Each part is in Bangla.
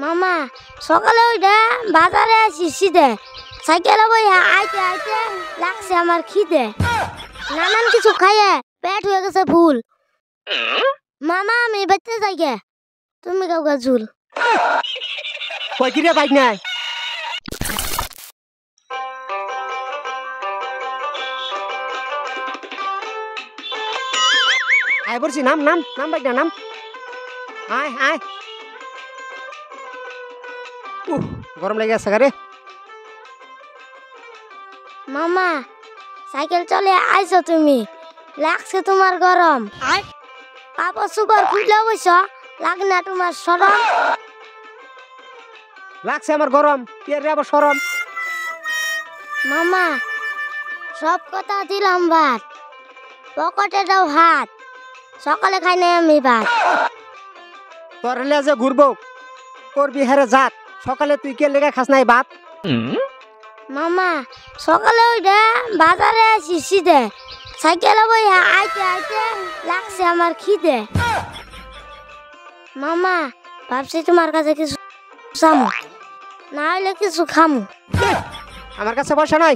মামা সকালে ওইটা বাজারে আসি দে সাইকেলে বই আইতে আইতে লাগছে আমার খিদে নানান কিছু খাইয়ে পেট হয়ে গেছে ফুল মামা আমি বেঁচতে যাই গে তুমি কাউকে ঝুল কই কি রে বাইক নাই আয় বলছি নাম নাম নাম বাইক না নাম আয় আয় গরম লেগে আছে রে মামা সাইকেল চলে আইছো তুমি লাগছে তোমার গরম কাপড় সুপার খুলে বইছ লাগে না তোমার সরম লাগছে আমার গরম কি রে আবার সরম মামা সব কথা দিলাম ভাত পকেটে দাও হাত সকালে খাই নাই আমি ভাত তোর যে ঘুরবো করবি হেরে যাক সকালে তুই কে লেগে খাস নাই ভাত মামা সকালে ওইটা বাজারে আসি দে সাইকেলে বই আইতে আইতে লাগছে আমার খিদে মামা ভাবছি তোমার কাছে কিছু চামু না হইলে কিছু খামু আমার কাছে পয়সা নাই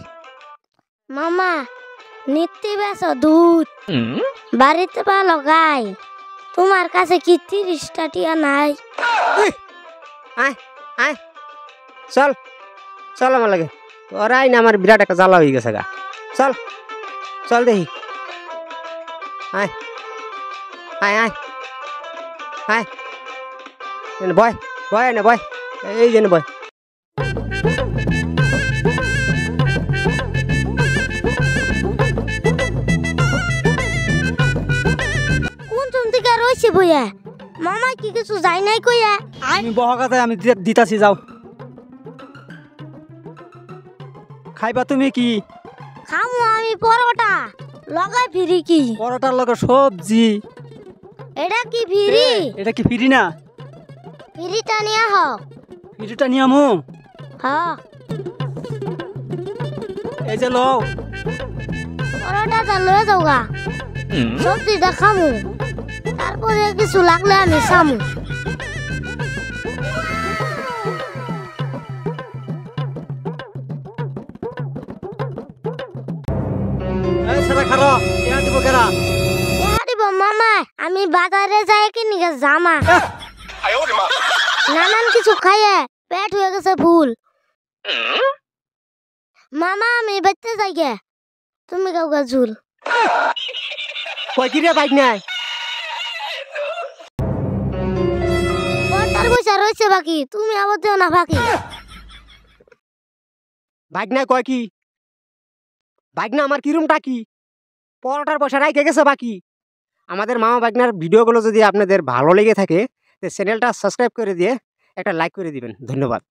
মামা নিত্যি বেশ দুধ বাড়িতে ভালো গাই তোমার কাছে কি 30টা টিয়া নাই আয় আয় চল চল আমার লাগে তোর আই না আমার বিরাট একটা জ্বালা হয়ে গেছে গা চল চল দেখি আয় আয় আয় আয় বয় বয় না বয় এই জন্য বয় কোন চুন থেকে রয়েছে বইয়া মামা কি কিছু যাই নাই কইয়া আমি বহকাতে আমি দিতাছি যাও খাইবা তুমি কি খামু আমি পরোটা লগাই ফিরি কি পরোটার লগে সবজি এটা কি ফিরি এটা কি ফিরি না ফিরিটা নিয়ে হও ফিরিটা নিয়ামু হ্যাঁ এই যে লও পরোটাটা লয়ে যাও গা সবজিটা খামু তারপরে কিছু লাগলে আমি সামু এই সারা খারো ইয়া দিব কেরা দিব মামা আমি বাজারে যাই কিনি গে জামা নানান কিছু খাইয়ে পেট হয়ে গেছে ফুল মামা আমি বেঁচতে যাই গে তুমি কাউকে ঝুল কই কি রে বাইক নাই পরটার পয়সা রয়েছে বাকি তুমি আবার দেও না বাকি বাইক নাই কয় কি বাইক না আমার কিরমটা কি পরোটার পয়সা রাইখে গেছে বাকি আমাদের মামা বাইকনার ভিডিওগুলো যদি আপনাদের ভালো লেগে থাকে চ্যানেলটা সাবস্ক্রাইব করে দিয়ে একটা লাইক করে দিবেন ধন্যবাদ।